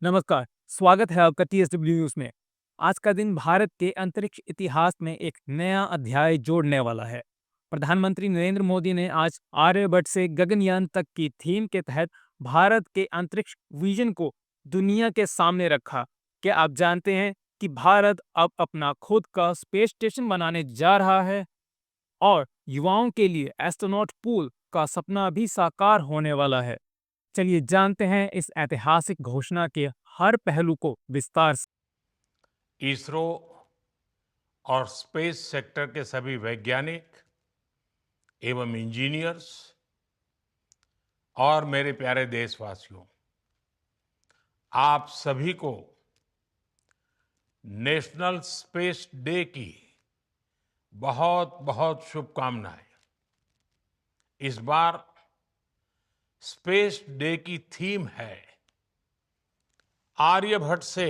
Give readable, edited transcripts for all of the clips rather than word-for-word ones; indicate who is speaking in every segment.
Speaker 1: नमस्कार, स्वागत है आपका टीएसडब्ल्यू न्यूज़ में। आज का दिन भारत के अंतरिक्ष इतिहास में एक नया अध्याय जोड़ने वाला है। प्रधानमंत्री नरेंद्र मोदी ने आज आर्यभट्ट से गगनयान तक की थीम के तहत भारत के अंतरिक्ष विजन को दुनिया के सामने रखा। क्या आप जानते हैं कि भारत अब अपना खुद का स्पेस स्टेशन बनाने जा रहा है और युवाओं के लिए एस्ट्रोनॉट पूल का सपना भी साकार होने वाला है। चलिए जानते हैं इस ऐतिहासिक घोषणा के हर पहलू को विस्तार से।
Speaker 2: इसरो और स्पेस सेक्टर के सभी वैज्ञानिक एवं इंजीनियर्स और मेरे प्यारे देशवासियों, आप सभी को नेशनल स्पेस डे की बहुत बहुत शुभकामनाएं। इस बार स्पेस डे की थीम है आर्यभट्ट से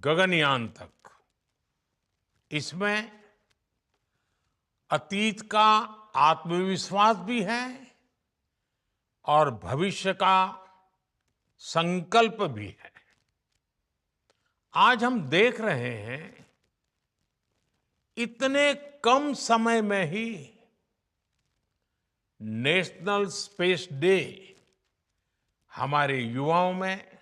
Speaker 2: गगनयान तक। इसमें अतीत का आत्मविश्वास भी है और भविष्य का संकल्प भी है। आज हम देख रहे हैं इतने कम समय में ही नेशनल स्पेस डे हमारे युवाओं में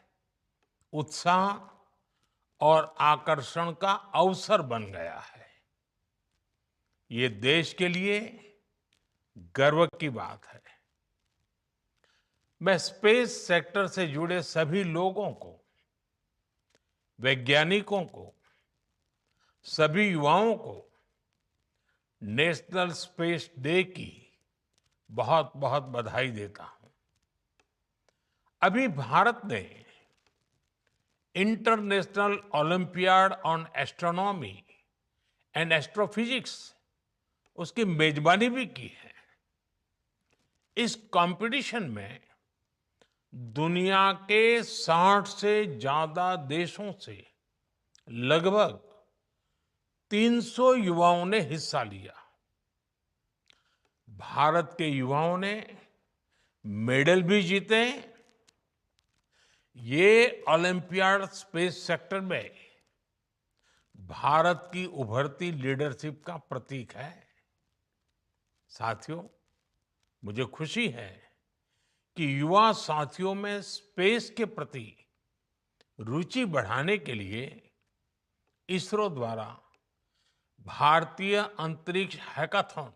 Speaker 2: उत्साह और आकर्षण का अवसर बन गया है। ये देश के लिए गर्व की बात है। मैं स्पेस सेक्टर से जुड़े सभी लोगों को, वैज्ञानिकों को, सभी युवाओं को नेशनल स्पेस डे की बहुत बहुत बधाई देता हूं। अभी भारत ने international olympiad on astronomy and astrophysics उसकी मेजबानी भी की है। इस कंपटीशन में दुनिया के 60 से ज्यादा देशों से लगभग 300 युवाओं ने हिस्सा लिया। भारत के युवाओं ने मेडल भी जीते। ये ओलंपियाड स्पेस सेक्टर में भारत की उभरती लीडरशिप का प्रतीक है। साथियों, मुझे खुशी है कि युवा साथियों में स्पेस के प्रति रुचि बढ़ाने के लिए इसरो द्वारा भारतीय अंतरिक्ष हैकाथॉन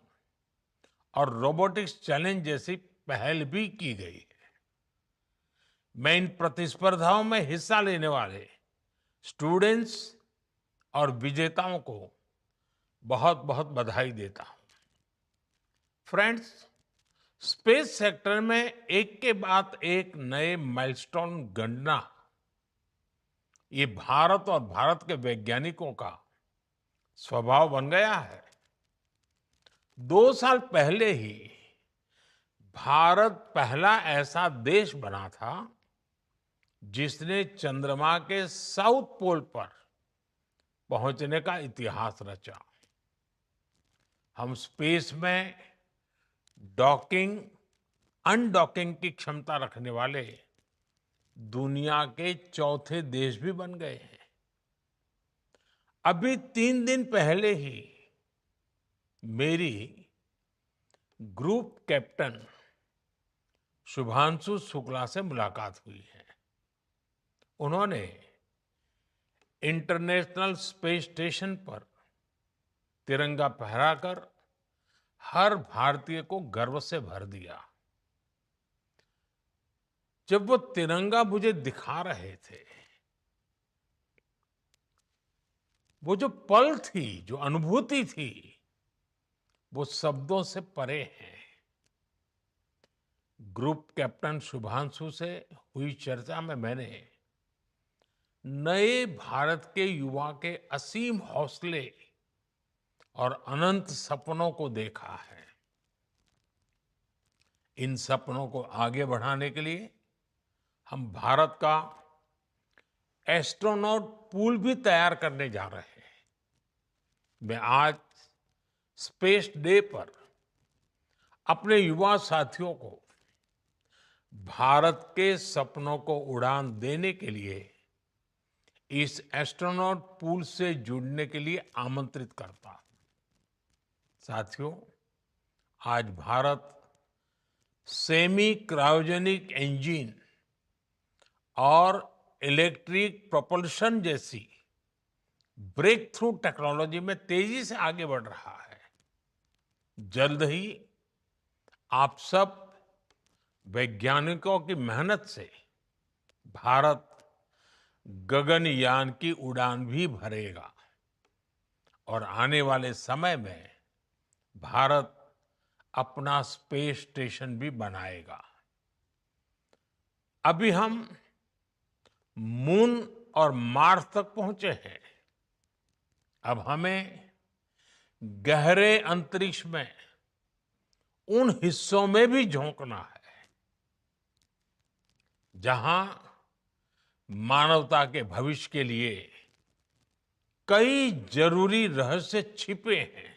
Speaker 2: और रोबोटिक्स चैलेंज जैसी पहल भी की गई है। मैं इन प्रतिस्पर्धाओं में हिस्सा लेने वाले स्टूडेंट्स और विजेताओं को बहुत बहुत बधाई देता हूं। फ्रेंड्स, स्पेस सेक्टर में एक के बाद एक नए माइलस्टोन गणना, ये भारत और भारत के वैज्ञानिकों का स्वभाव बन गया है। 2 साल पहले ही भारत पहला ऐसा देश बना था जिसने चंद्रमा के साउथ पोल पर पहुंचने का इतिहास रचा। हम स्पेस में डॉकिंग, अनडॉकिंग की क्षमता रखने वाले दुनिया के चौथे देश भी बन गए हैं। अभी 3 दिन पहले ही मेरी ग्रुप कैप्टन शुभांशु शुक्ला से मुलाकात हुई है। उन्होंने इंटरनेशनल स्पेस स्टेशन पर तिरंगा फहराकर हर भारतीय को गर्व से भर दिया। जब वो तिरंगा मुझे दिखा रहे थे, वो जो पल थी, जो अनुभूति थी, वो शब्दों से परे है। ग्रुप कैप्टन शुभांशु से हुई चर्चा में मैंने नए भारत के युवा के असीम हौसले और अनंत सपनों को देखा है। इन सपनों को आगे बढ़ाने के लिए हम भारत का एस्ट्रोनॉट पूल भी तैयार करने जा रहे हैं। मैं आज स्पेस डे पर अपने युवा साथियों को भारत के सपनों को उड़ान देने के लिए इस एस्ट्रोनॉट पूल से जुड़ने के लिए आमंत्रित करता हूं। साथियों, आज भारत सेमी क्रायोजेनिक इंजन और इलेक्ट्रिक प्रोपल्शन जैसी ब्रेक थ्रू टेक्नोलॉजी में तेजी से आगे बढ़ रहा है। जल्द ही आप सब वैज्ञानिकों की मेहनत से भारत गगनयान की उड़ान भी भरेगा और आने वाले समय में भारत अपना स्पेस स्टेशन भी बनाएगा। अभी हम मून और मार्स तक पहुंचे हैं। अब हमें गहरे अंतरिक्ष में उन हिस्सों में भी झोंकना है जहां मानवता के भविष्य के लिए कई जरूरी रहस्य छिपे हैं।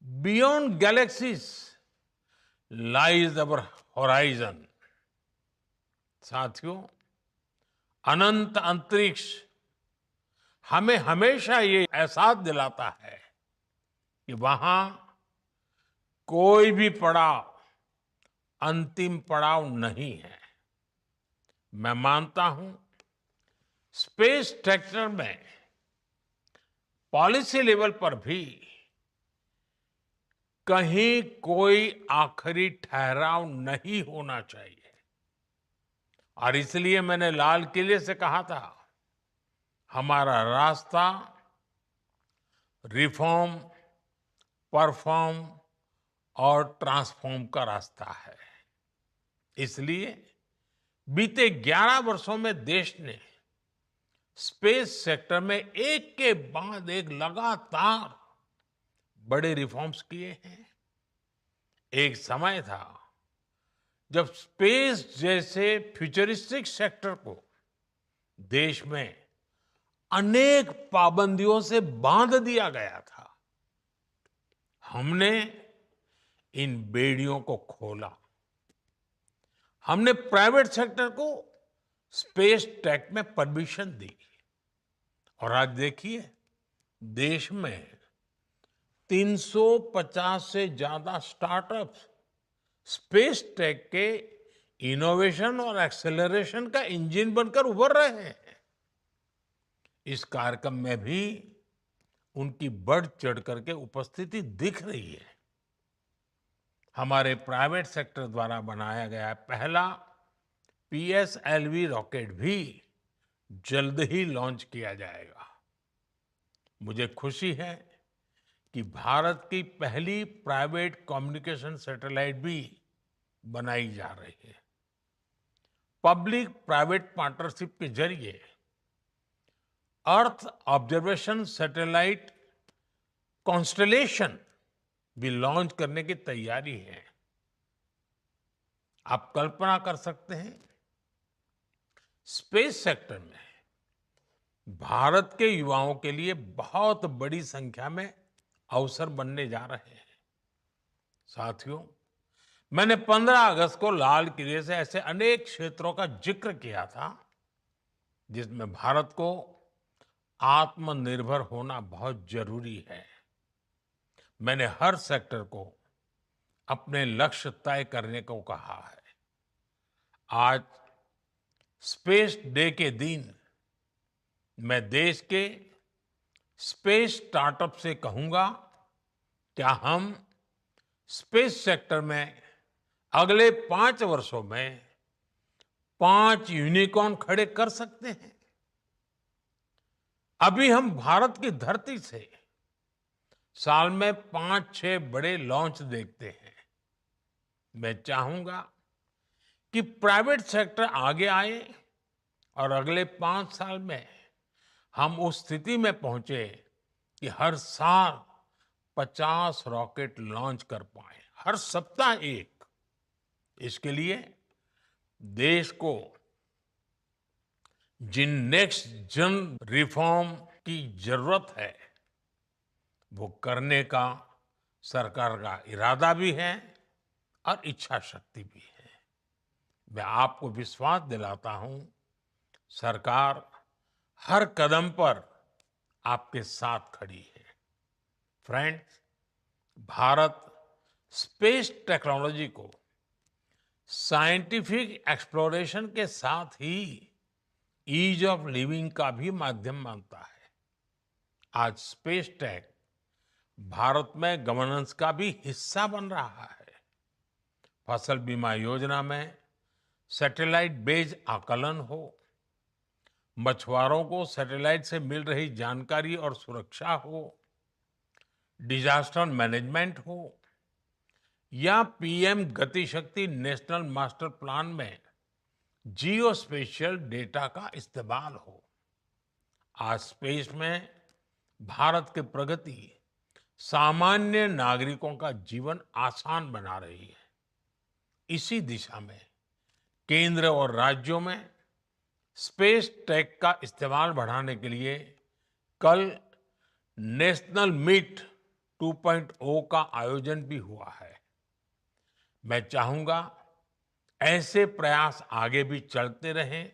Speaker 2: बियॉन्ड गैलेक्सीज लाइज अवर होराइजन। साथियों, अनंत अंतरिक्ष हमें हमेशा ये एहसास दिलाता है कि वहां कोई भी पड़ाव अंतिम पड़ाव नहीं है। मैं मानता हूं स्पेस सेक्टर में पॉलिसी लेवल पर भी कहीं कोई आखिरी ठहराव नहीं होना चाहिए। और इसलिए मैंने लाल किले से कहा था, हमारा रास्ता रिफॉर्म, परफॉर्म और ट्रांसफॉर्म का रास्ता है। इसलिए बीते 11 वर्षों में देश ने स्पेस सेक्टर में एक के बाद एक लगातार बड़े रिफॉर्म्स किए हैं। एक समय था जब स्पेस जैसे फ्यूचरिस्टिक सेक्टर को देश में अनेक पाबंदियों से बांध दिया गया था। हमने इन बेड़ियों को खोला। हमने प्राइवेट सेक्टर को स्पेस टेक में परमिशन दी और आज देखिए, देश में 350 से ज्यादा स्टार्टअप्स स्पेस टेक के इनोवेशन और एक्सेलरेशन का इंजन बनकर उभर रहे हैं। इस कार्यक्रम में भी उनकी बढ़ चढ़ करके उपस्थिति दिख रही है। हमारे प्राइवेट सेक्टर द्वारा बनाया गया पहला पीएसएलवी रॉकेट भी जल्द ही लॉन्च किया जाएगा। मुझे खुशी है कि भारत की पहली प्राइवेट कम्युनिकेशन सैटेलाइट भी बनाई जा रही है। पब्लिक प्राइवेट पार्टनरशिप के जरिए अर्थ ऑब्जर्वेशन सैटेलाइट कॉन्स्टलेशन भी लॉन्च करने की तैयारी है। आप कल्पना कर सकते हैं, स्पेस सेक्टर में भारत के युवाओं के लिए बहुत बड़ी संख्या में अवसर बनने जा रहे हैं। साथियों, मैंने 15 अगस्त को लाल किले से ऐसे अनेक क्षेत्रों का जिक्र किया था जिसमें भारत को आत्मनिर्भर होना बहुत जरूरी है। मैंने हर सेक्टर को अपने लक्ष्य तय करने को कहा है। आज स्पेस डे के दिन मैं देश के स्पेस स्टार्टअप से कहूंगा, क्या हम स्पेस सेक्टर में अगले 5 वर्षों में 5 यूनिकॉर्न खड़े कर सकते हैं? अभी हम भारत की धरती से साल में 5-6 बड़े लॉन्च देखते हैं। मैं चाहूंगा कि प्राइवेट सेक्टर आगे आए और अगले 5 साल में हम उस स्थिति में पहुंचे कि हर साल 50 रॉकेट लॉन्च कर पाए, हर सप्ताह एक। इसके लिए देश को जिन नेक्स्ट जन रिफॉर्म की जरूरत है वो करने का सरकार का इरादा भी है और इच्छा शक्ति भी है। मैं आपको विश्वास दिलाता हूं, सरकार हर कदम पर आपके साथ खड़ी है। फ्रेंड्स, भारत स्पेस टेक्नोलॉजी को साइंटिफिक एक्सप्लोरेशन के साथ ही ईज ऑफ लिविंग का भी माध्यम मानता है। आज स्पेस टेक भारत में गवर्नेंस का भी हिस्सा बन रहा है। फसल बीमा योजना में सैटेलाइट बेस्ड आकलन हो, मछुआरों को सैटेलाइट से मिल रही जानकारी और सुरक्षा हो, डिजास्टर मैनेजमेंट हो, या पीएम गति शक्ति नेशनल मास्टर प्लान में जियो स्पेशियल डेटा का इस्तेमाल हो। आज स्पेस में भारत की प्रगति सामान्य नागरिकों का जीवन आसान बना रही है। इसी दिशा में केंद्र और राज्यों में स्पेस टेक का इस्तेमाल बढ़ाने के लिए कल नेशनल मीट 2.0 का आयोजन भी हुआ है। मैं चाहूंगा ऐसे प्रयास आगे भी चलते रहें।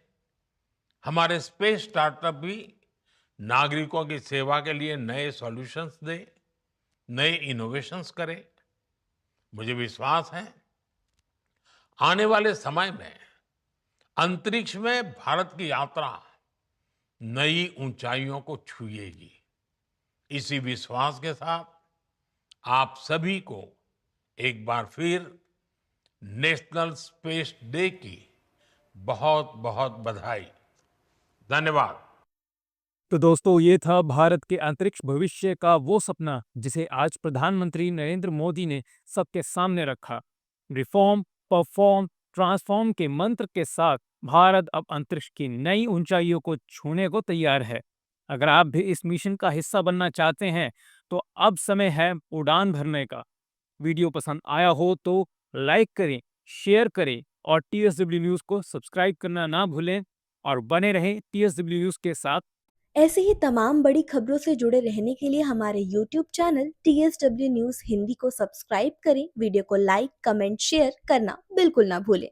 Speaker 2: हमारे स्पेस स्टार्टअप भी नागरिकों की सेवा के लिए नए सॉल्यूशंस दे, नए इनोवेशंस करे। मुझे विश्वास है आने वाले समय में अंतरिक्ष में भारत की यात्रा नई ऊंचाइयों को छुएगी। इसी विश्वास के साथ आप सभी को एक बार फिर नेशनल स्पेस डे की बहुत बहुत बधाई। धन्यवाद।
Speaker 1: तो दोस्तों, ये था भारत के अंतरिक्ष भविष्य का वो सपना जिसे आज प्रधानमंत्री नरेंद्र मोदी ने सबके सामने रखा। रिफॉर्म, परफॉर्म, ट्रांसफॉर्म के मंत्र के साथ भारत अब अंतरिक्ष की नई ऊंचाइयों को छूने को तैयार है। अगर आप भी इस मिशन का हिस्सा बनना चाहते हैं तो अब समय है उड़ान भरने का। वीडियो पसंद आया हो तो लाइक करें, शेयर करें और टीएसडब्ल्यू न्यूज़ को सब्सक्राइब करना ना भूलें और बने रहें टीएसडब्ल्यू न्यूज़ के साथ।
Speaker 3: ऐसी ही तमाम बड़ी खबरों से जुड़े रहने के लिए हमारे YouTube channel TSW news Hindi को सब्सक्राइब करें। वीडियो को लाइक, कमेंट, शेयर करना बिल्कुल ना भूलें।